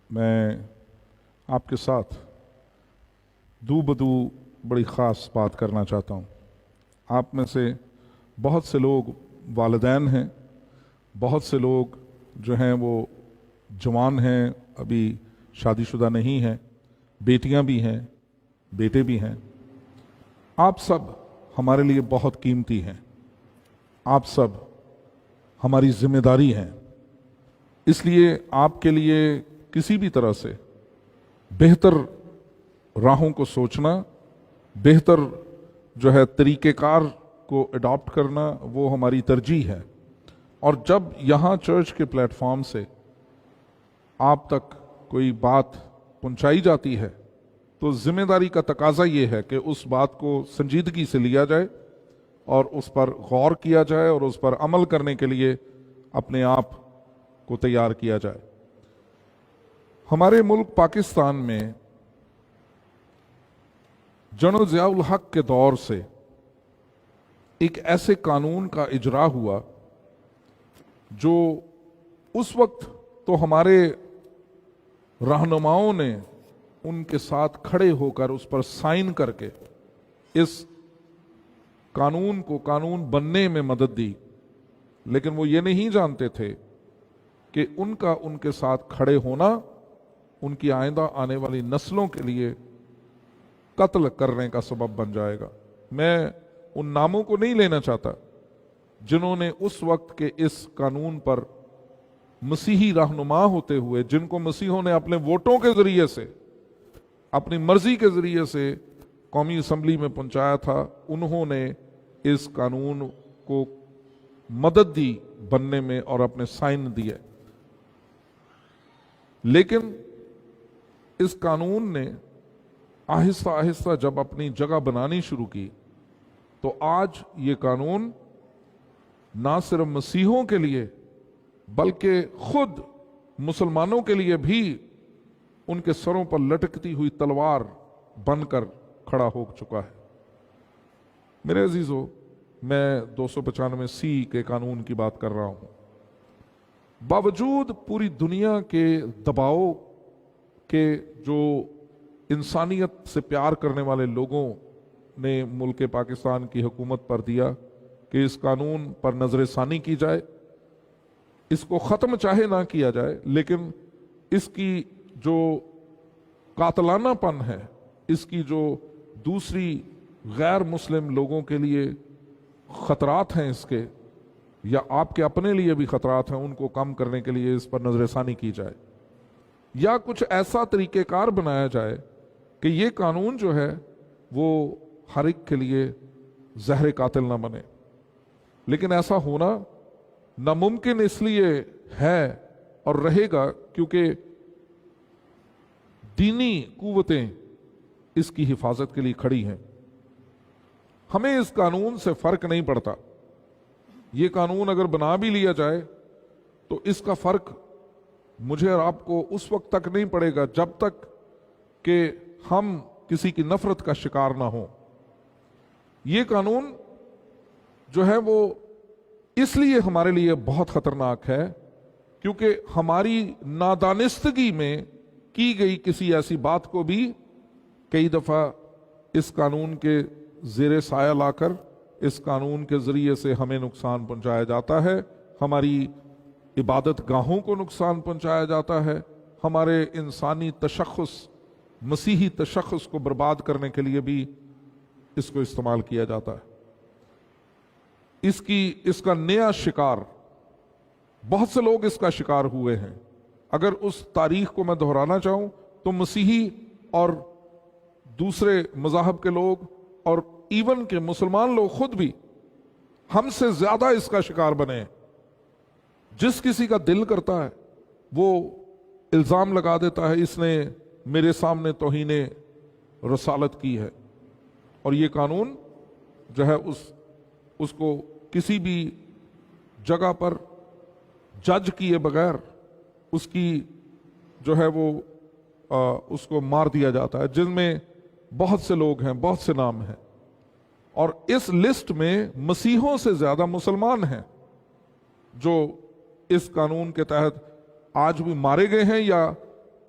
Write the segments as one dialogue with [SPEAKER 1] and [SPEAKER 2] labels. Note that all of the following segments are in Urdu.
[SPEAKER 1] میں آپ کے ساتھ دو بدو بڑی خاص بات کرنا چاہتا ہوں۔ آپ میں سے بہت سے لوگ والدین ہیں، بہت سے لوگ جو ہیں وہ جوان ہیں، ابھی شادی شدہ نہیں ہیں، بیٹیاں بھی ہیں، بیٹے بھی ہیں۔ آپ سب ہمارے لیے بہت قیمتی ہیں، آپ سب ہماری ذمہ داری ہیں۔ اس لیے آپ کے لیے کسی بھی طرح سے بہتر راہوں کو سوچنا، بہتر جو ہے طریقہ کار کو اڈاپٹ کرنا، وہ ہماری ترجیح ہے۔ اور جب یہاں چرچ کے پلیٹ فارم سے آپ تک کوئی بات پہنچائی جاتی ہے تو ذمہ داری کا تقاضا یہ ہے کہ اس بات کو سنجیدگی سے لیا جائے اور اس پر غور کیا جائے اور اس پر عمل کرنے کے لیے اپنے آپ کو تیار کیا جائے۔ ہمارے ملک پاکستان میں جنرل ضیاء الحق کے دور سے ایک ایسے قانون کا اجرا ہوا جو اس وقت تو ہمارے رہنماؤں نے ان کے ساتھ کھڑے ہو کر اس پر سائن کر کے اس قانون کو قانون بننے میں مدد دی، لیکن وہ یہ نہیں جانتے تھے کہ ان کا ان کے ساتھ کھڑے ہونا ان کی آئندہ آنے والی نسلوں کے لیے قتل کرنے کا سبب بن جائے گا۔ میں ان ناموں کو نہیں لینا چاہتا جنہوں نے اس وقت کے اس قانون پر مسیحی رہنما ہوتے ہوئے، جن کو مسیحوں نے اپنے ووٹوں کے ذریعے سے، اپنی مرضی کے ذریعے سے قومی اسمبلی میں پہنچایا تھا، انہوں نے اس قانون کو مدد دی بننے میں اور اپنے سائن دیے۔ لیکن اس قانون نے آہستہ آہستہ جب اپنی جگہ بنانی شروع کی تو آج یہ قانون نہ صرف مسیحوں کے لیے بلکہ خود مسلمانوں کے لیے بھی ان کے سروں پر لٹکتی ہوئی تلوار بن کر کھڑا ہو چکا ہے۔ میرے عزیزو، میں 295 کے قانون کی بات کر رہا ہوں۔ باوجود پوری دنیا کے دباؤ کے جو انسانیت سے پیار کرنے والے لوگوں نے ملک پاکستان کی حکومت پر دیا کہ اس قانون پر نظر ثانی کی جائے، اس کو ختم چاہے نہ کیا جائے، لیکن اس کی جو قاتلانہ پن ہے، اس کی جو دوسری غیر مسلم لوگوں کے لیے خطرات ہیں اس کے، یا آپ کے اپنے لیے بھی خطرات ہیں، ان کو کم کرنے کے لیے اس پر نظر ثانی کی جائے، یا کچھ ایسا طریقہ کار بنایا جائے کہ یہ قانون جو ہے وہ ہر ایک کے لیے زہر قاتل نہ بنے۔ لیکن ایسا ہونا ناممکن اس لیے ہے اور رہے گا کیونکہ دینی قوتیں اس کی حفاظت کے لیے کھڑی ہیں۔ ہمیں اس قانون سے فرق نہیں پڑتا۔ یہ قانون اگر بنا بھی لیا جائے تو اس کا فرق مجھے اور آپ کو اس وقت تک نہیں پڑے گا جب تک کہ ہم کسی کی نفرت کا شکار نہ ہوں۔ یہ قانون جو ہے وہ اس لیے ہمارے لیے بہت خطرناک ہے کیونکہ ہماری نادانستگی میں کی گئی کسی ایسی بات کو بھی کئی دفعہ اس قانون کے زیر سایہ لا کر اس قانون کے ذریعے سے ہمیں نقصان پہنچایا جاتا ہے، ہماری عبادت گاہوں کو نقصان پہنچایا جاتا ہے، ہمارے انسانی تشخص، مسیحی تشخص کو برباد کرنے کے لیے بھی اس کو استعمال کیا جاتا ہے۔ اس کا نیا شکار، بہت سے لوگ اس کا شکار ہوئے ہیں۔ اگر اس تاریخ کو میں دہرانا چاہوں تو مسیحی اور دوسرے مذاہب کے لوگ اور ایون کہ مسلمان لوگ خود بھی ہم سے زیادہ اس کا شکار بنے۔ جس کسی کا دل کرتا ہے وہ الزام لگا دیتا ہے اس نے میرے سامنے توہین رسالت کی ہے، اور یہ قانون جو ہے اس کو کسی بھی جگہ پر جج کیے بغیر اس کی جو ہے وہ اس کو مار دیا جاتا ہے، جن میں بہت سے لوگ ہیں، بہت سے نام ہیں، اور اس لسٹ میں مسیحوں سے زیادہ مسلمان ہیں جو اس قانون کے تحت آج بھی مارے گئے ہیں یا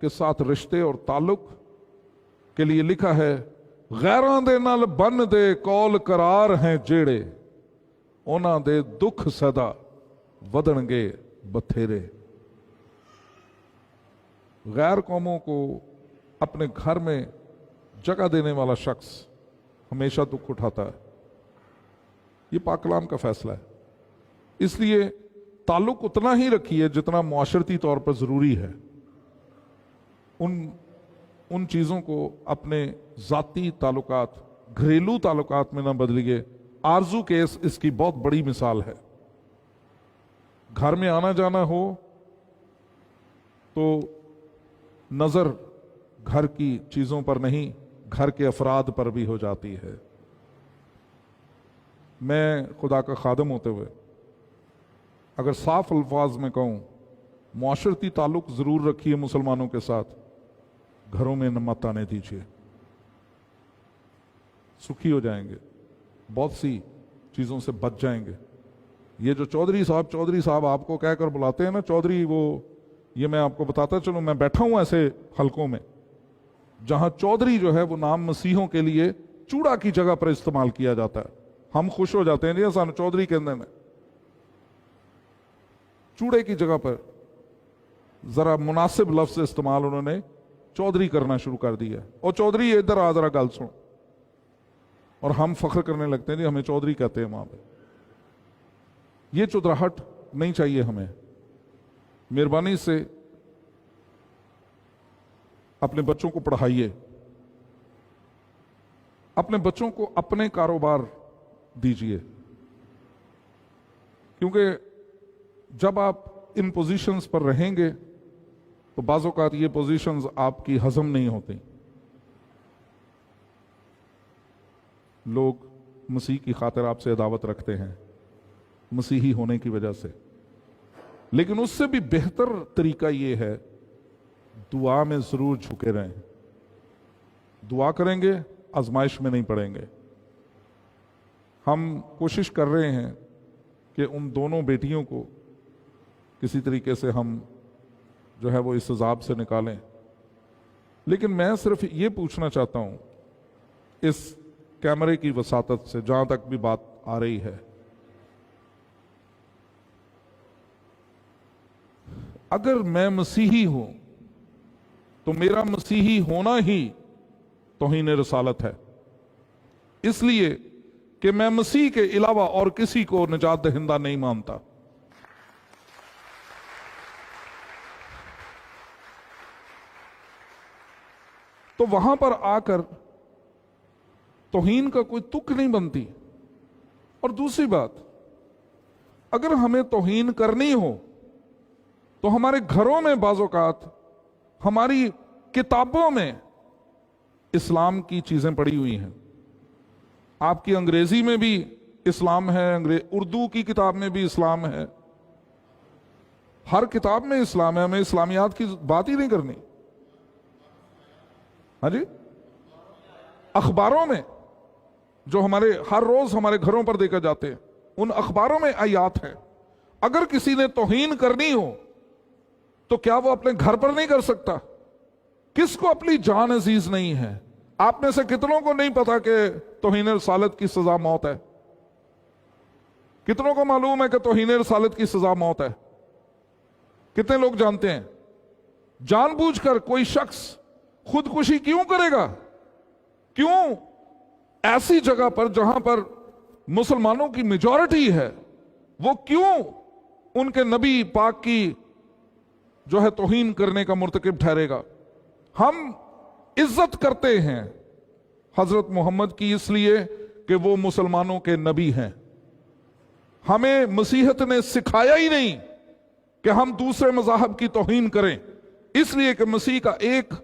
[SPEAKER 1] کے ساتھ رشتے اور تعلق کے لیے لکھا ہے، غیراں دے نال بن دے کول قرار ہیں جیڑے، انہاں دے دکھ سدا ودن گے بتھیرے۔ غیر قوموں کو اپنے گھر میں جگہ دینے والا شخص ہمیشہ دکھ اٹھاتا ہے، یہ پاک کلام کا فیصلہ ہے۔ اس لیے تعلق اتنا ہی رکھیے جتنا معاشرتی طور پر ضروری ہے، ان چیزوں کو اپنے ذاتی تعلقات، گھریلو تعلقات میں نہ بدلیے۔ آرزو کیس اس کی بہت بڑی مثال ہے۔ گھر میں آنا جانا ہو تو نظر گھر کی چیزوں پر نہیں، گھر کے افراد پر بھی ہو جاتی ہے۔ میں خدا کا خادم ہوتے ہوئے اگر صاف الفاظ میں کہوں، معاشرتی تعلق ضرور رکھیے مسلمانوں کے ساتھ، گھروں میں مت آنے دیجیے، سکھی ہو جائیں گے، بہت سی چیزوں سے بچ جائیں گے۔ یہ جو چودھری صاحب آپ کو کہہ کر بلاتے ہیں نا، چودھری، وہ یہ میں آپ کو بتاتا چلوں، میں بیٹھا ہوں ایسے حلقوں میں جہاں چودھری جو ہے وہ نام مسیحوں کے لیے چوڑا کی جگہ پر استعمال کیا جاتا ہے۔ ہم خوش ہو جاتے ہیں جی سانو چودھری کہندے نے، چوڑے کی جگہ پر ذرا مناسب لفظ استعمال انہوں نے چودھری کرنا شروع کر دیا، اور چودھری ادھر آ ذرا گل سن، اور ہم فخر کرنے لگتے ہیں جی ہمیں چودھری کہتے ہیں وہاں پہ۔ یہ چودراہٹ نہیں چاہیے ہمیں۔ مہربانی سے اپنے بچوں کو پڑھائیے، اپنے بچوں کو اپنے کاروبار دیجیے، کیونکہ جب آپ ان پوزیشنز پر رہیں گے تو بعض اوقات یہ پوزیشنز آپ کی ہضم نہیں ہوتی۔ لوگ مسیح کی خاطر آپ سے عداوت رکھتے ہیں مسیحی ہونے کی وجہ سے، لیکن اس سے بھی بہتر طریقہ یہ ہے دعا میں ضرور جھکے رہیں۔ دعا کریں گے، آزمائش میں نہیں پڑیں گے۔ ہم کوشش کر رہے ہیں کہ ان دونوں بیٹیوں کو کسی طریقے سے ہم جو ہے وہ اس عذاب سے نکالیں، لیکن میں صرف یہ پوچھنا چاہتا ہوں اس کیمرے کی وساطت سے، جہاں تک بھی بات آ رہی ہے، اگر میں مسیحی ہوں تو میرا مسیحی ہونا ہی توہین رسالت ہے، اس لیے کہ میں مسیح کے علاوہ اور کسی کو نجات دہندہ نہیں مانتا۔ تو وہاں پر آ کر توہین کا کوئی تک نہیں بنتی۔ اور دوسری بات، اگر ہمیں توہین کرنی ہو تو ہمارے گھروں میں بعض اوقات ہماری کتابوں میں اسلام کی چیزیں پڑی ہوئی ہیں۔ آپ کی انگریزی میں بھی اسلام ہے، اردو کی کتاب میں بھی اسلام ہے، ہر کتاب میں اسلام ہے۔ ہمیں اسلامیات کی بات ہی نہیں کرنی۔ ہاں جی، اخباروں میں جو ہمارے ہر روز ہمارے گھروں پر دیکھا جاتے ہیں، ان اخباروں میں آیات ہیں۔ اگر کسی نے توہین کرنی ہو تو کیا وہ اپنے گھر پر نہیں کر سکتا؟ کس کو اپنی جان عزیز نہیں ہے؟ آپ میں سے کتنوں کو نہیں پتا کہ توہین رسالت کی سزا موت ہے؟ کتنوں کو معلوم ہے کہ توہین رسالت کی سزا موت ہے؟ کتنے لوگ جانتے ہیں؟ جان بوجھ کر کوئی شخص خودکشی کیوں کرے گا؟ کیوں ایسی جگہ پر جہاں پر مسلمانوں کی میجورٹی ہے، وہ کیوں ان کے نبی پاک کی جو ہے توہین کرنے کا مرتکب ٹھہرے گا؟ ہم عزت کرتے ہیں حضرت محمد کی اس لیے کہ وہ مسلمانوں کے نبی ہیں۔ ہمیں مسیحت نے سکھایا ہی نہیں کہ ہم دوسرے مذاہب کی توہین کریں، اس لیے کہ مسیح کا ایک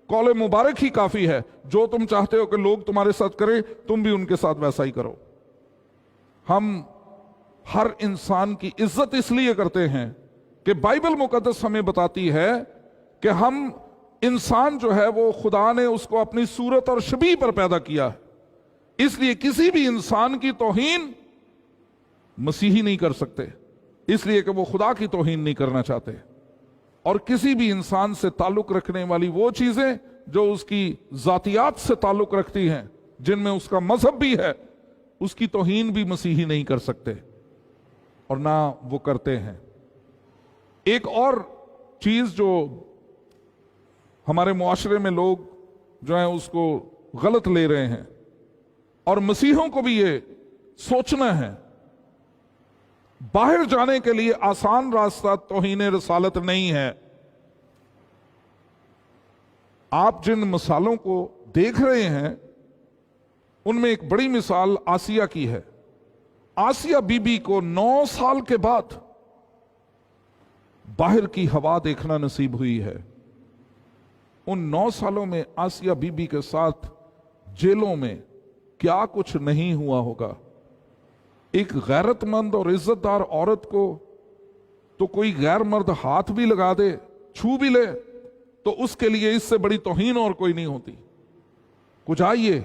[SPEAKER 1] قول مبارک ہی کافی ہے، جو تم چاہتے ہو کہ لوگ تمہارے ساتھ کریں تم بھی ان کے ساتھ ویسا ہی کرو۔ ہم ہر انسان کی عزت اس لیے کرتے ہیں کہ بائبل مقدس ہمیں بتاتی ہے کہ ہم انسان جو ہے وہ خدا نے اس کو اپنی صورت اور شبیہ پر پیدا کیا ہے، اس لیے کسی بھی انسان کی توہین مسیحی نہیں کر سکتے، اس لیے کہ وہ خدا کی توہین نہیں کرنا چاہتے۔ اور کسی بھی انسان سے تعلق رکھنے والی وہ چیزیں جو اس کی ذاتیات سے تعلق رکھتی ہیں، جن میں اس کا مذہب بھی ہے، اس کی توہین بھی مسیحی نہیں کر سکتے، اور نہ وہ کرتے ہیں۔ ایک اور چیز جو ہمارے معاشرے میں لوگ جو ہیں اس کو غلط لے رہے ہیں، اور مسیحیوں کو بھی یہ سوچنا ہے، باہر جانے کے لیے آسان راستہ توہین رسالت نہیں ہے۔ آپ جن مثالوں کو دیکھ رہے ہیں ان میں ایک بڑی مثال آسیہ کی ہے۔ آسیہ بی بی کو 9 سال کے بعد باہر کی ہوا دیکھنا نصیب ہوئی ہے۔ ان 9 سالوں میں آسیہ بی بی کے ساتھ جیلوں میں کیا کچھ نہیں ہوا ہوگا۔ ایک غیرت مند اور عزت دار عورت کو تو کوئی غیر مرد ہاتھ بھی لگا دے، چھو بھی لے، تو اس کے لیے اس سے بڑی توہین اور کوئی نہیں ہوتی۔ کچھ آئیے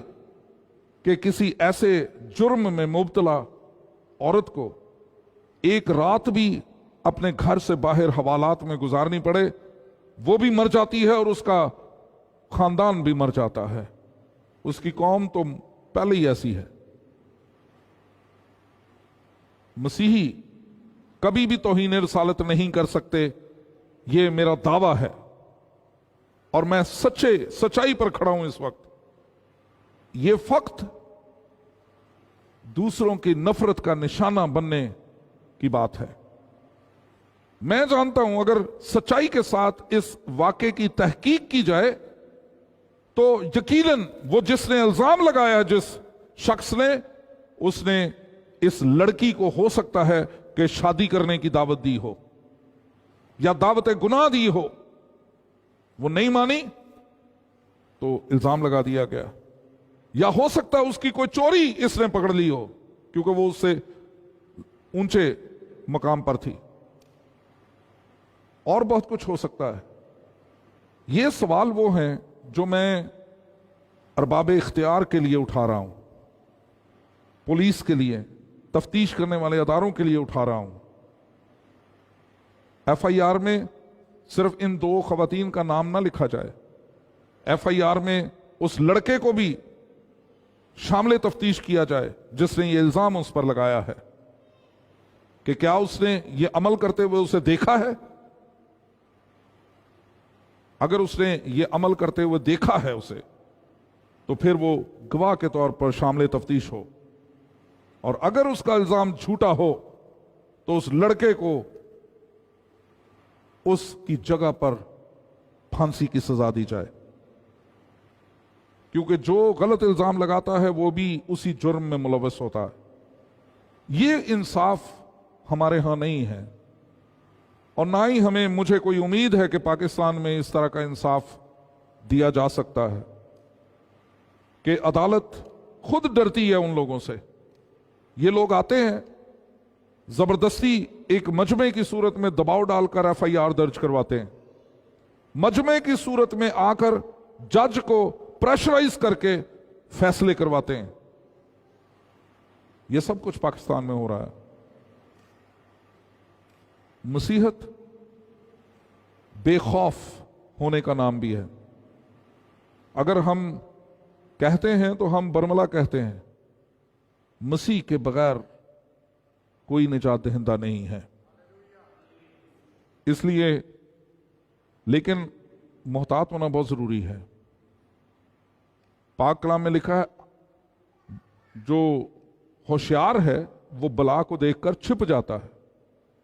[SPEAKER 1] کہ کسی ایسے جرم میں مبتلا عورت کو ایک رات بھی اپنے گھر سے باہر حوالات میں گزارنی پڑے، وہ بھی مر جاتی ہے اور اس کا خاندان بھی مر جاتا ہے۔ اس کی قوم تو پہلے ہی ایسی ہے۔ مسیحی کبھی بھی توہین رسالت نہیں کر سکتے، یہ میرا دعویٰ ہے، اور میں سچائی پر کھڑا ہوں اس وقت۔ یہ فقط دوسروں کی نفرت کا نشانہ بننے کی بات ہے۔ میں جانتا ہوں اگر سچائی کے ساتھ اس واقعے کی تحقیق کی جائے تو یقیناً وہ جس نے الزام لگایا، جس شخص نے، اس نے اس لڑکی کو ہو سکتا ہے کہ شادی کرنے کی دعوت دی ہو یا دعوت گناہ دی ہو، وہ نہیں مانی تو الزام لگا دیا گیا، یا ہو سکتا ہے اس کی کوئی چوری اس نے پکڑ لی ہو کیونکہ وہ اس سے اونچے مقام پر تھی، اور بہت کچھ ہو سکتا ہے۔ یہ سوال وہ ہیں جو میں ارباب اختیار کے لیے اٹھا رہا ہوں، پولیس کے لیے، تفتیش کرنے والے اداروں کے لیے اٹھا رہا ہوں۔ ایف آئی آر میں صرف ان 2 خواتین کا نام نہ لکھا جائے، ایف آئی آر میں اس لڑکے کو بھی شامل تفتیش کیا جائے جس نے یہ الزام اس پر لگایا ہے کہ کیا اس نے یہ عمل کرتے ہوئے اسے دیکھا ہے۔ اگر اس نے یہ عمل کرتے ہوئے دیکھا ہے اسے، تو پھر وہ گواہ کے طور پر شامل تفتیش ہو، اور اگر اس کا الزام جھوٹا ہو تو اس لڑکے کو اس کی جگہ پر پھانسی کی سزا دی جائے، کیونکہ جو غلط الزام لگاتا ہے وہ بھی اسی جرم میں ملوث ہوتا ہے۔ یہ انصاف ہمارے ہاں نہیں ہے، اور نہ ہی مجھے کوئی امید ہے کہ پاکستان میں اس طرح کا انصاف دیا جا سکتا ہے، کہ عدالت خود ڈرتی ہے ان لوگوں سے۔ یہ لوگ آتے ہیں زبردستی ایک مجمع کی صورت میں دباؤ ڈال کر ایف آئی آر درج کرواتے ہیں، مجمع کی صورت میں آ کر جج کو پریشرائز کر کے فیصلے کرواتے ہیں۔ یہ سب کچھ پاکستان میں ہو رہا ہے۔ مسیحت بے خوف ہونے کا نام بھی ہے۔ اگر ہم کہتے ہیں تو ہم برملا کہتے ہیں، مسیح کے بغیر کوئی نجات دہندہ نہیں ہے۔ اس لیے لیکن محتاط ہونا بہت ضروری ہے۔ پاک کلام میں لکھا ہے جو ہوشیار ہے وہ بلا کو دیکھ کر چھپ جاتا ہے،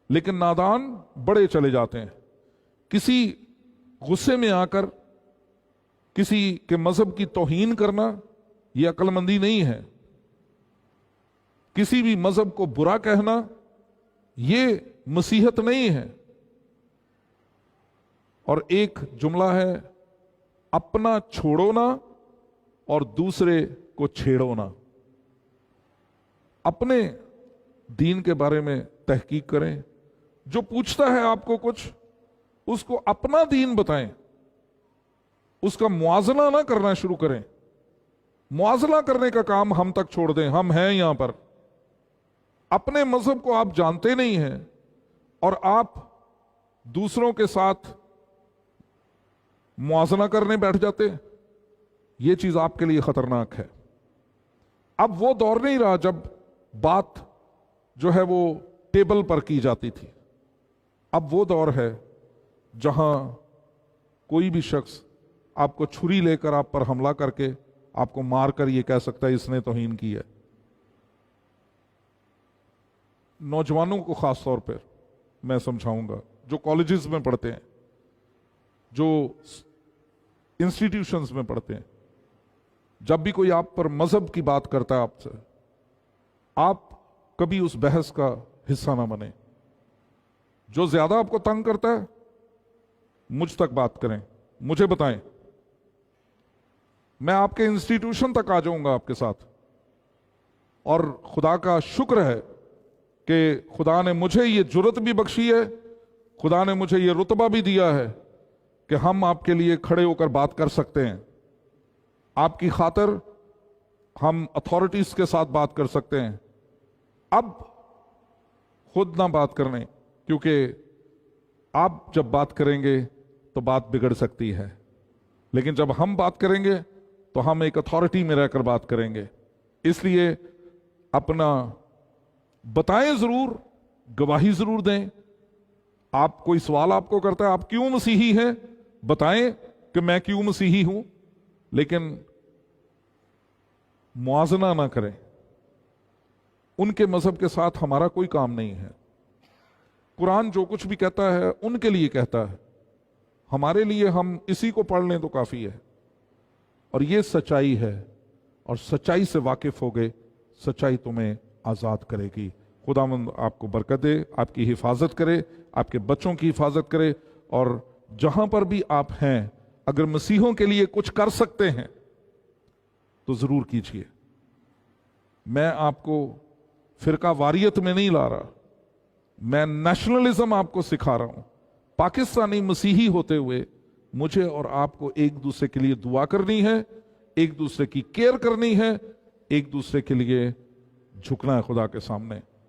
[SPEAKER 1] لیکن نادان بڑے چلے جاتے ہیں۔ کسی غصے میں آ کر کسی کے مذہب کی توہین کرنا یہ عقل مندی نہیں ہے۔ کسی بھی مذہب کو برا کہنا یہ مسیحت نہیں ہے۔ اور ایک جملہ ہے، اپنا چھوڑو نہ اور دوسرے کو چھیڑو نہ۔ اپنے دین کے بارے میں تحقیق کریں، جو پوچھتا ہے آپ کو کچھ اس کو اپنا دین بتائیں، اس کا موازنہ نہ کرنا شروع کریں۔ موازنہ کرنے کا کام ہم تک چھوڑ دیں، ہم ہیں یہاں پر۔ اپنے مذہب کو آپ جانتے نہیں ہیں اور آپ دوسروں کے ساتھ موازنہ کرنے بیٹھ جاتے ہیں، یہ چیز آپ کے لیے خطرناک ہے۔ اب وہ دور نہیں رہا جب بات جو ہے وہ ٹیبل پر کی جاتی تھی، اب وہ دور ہے جہاں کوئی بھی شخص آپ کو چھری لے کر آپ پر حملہ کر کے آپ کو مار کر یہ کہہ سکتا ہے اس نے توہین کی ہے۔ نوجوانوں کو خاص طور پر میں سمجھاؤں گا، جو کالجز میں پڑھتے ہیں، جو انسٹیٹیوشنز میں پڑھتے ہیں، جب بھی کوئی آپ پر مذہب کی بات کرتا ہے آپ سے، آپ کبھی اس بحث کا حصہ نہ بنیں۔ جو زیادہ آپ کو تنگ کرتا ہے مجھ تک بات کریں، مجھے بتائیں، میں آپ کے انسٹیٹیوشن تک آ جاؤں گا آپ کے ساتھ۔ اور خدا کا شکر ہے کہ خدا نے مجھے یہ جرت بھی بخشی ہے، خدا نے مجھے یہ رتبہ بھی دیا ہے کہ ہم آپ کے لیے کھڑے ہو کر بات کر سکتے ہیں، آپ کی خاطر ہم اتھارٹیز کے ساتھ بات کر سکتے ہیں۔ اب خود نہ بات کرنے، کیونکہ آپ جب بات کریں گے تو بات بگڑ سکتی ہے، لیکن جب ہم بات کریں گے تو ہم ایک اتھارٹی میں رہ کر بات کریں گے۔ اس لیے اپنا بتائیں ضرور، گواہی ضرور دیں۔ آپ کوئی سوال آپ کو کرتا ہے آپ کیوں مسیحی ہیں، بتائیں کہ میں کیوں مسیحی ہوں، لیکن موازنہ نہ کریں۔ ان کے مذہب کے ساتھ ہمارا کوئی کام نہیں ہے۔ قرآن جو کچھ بھی کہتا ہے ان کے لیے کہتا ہے، ہمارے لیے ہم اسی کو پڑھ لیں تو کافی ہے۔ اور یہ سچائی ہے، اور سچائی سے واقف ہو گئے، سچائی تمہیں آزاد کرے گی۔ خداوند آپ کو برکت دے، آپ کی حفاظت کرے، آپ کے بچوں کی حفاظت کرے، اور جہاں پر بھی آپ ہیں اگر مسیحوں کے لیے کچھ کر سکتے ہیں تو ضرور کیجیے۔ میں آپ کو فرقہ واریت میں نہیں لا رہا، میں نیشنلزم آپ کو سکھا رہا ہوں۔ پاکستانی مسیحی ہوتے ہوئے مجھے اور آپ کو ایک دوسرے کے لیے دعا کرنی ہے، ایک دوسرے کی کیئر کرنی ہے، ایک دوسرے کے لیے جھکنا ہے خدا کے سامنے۔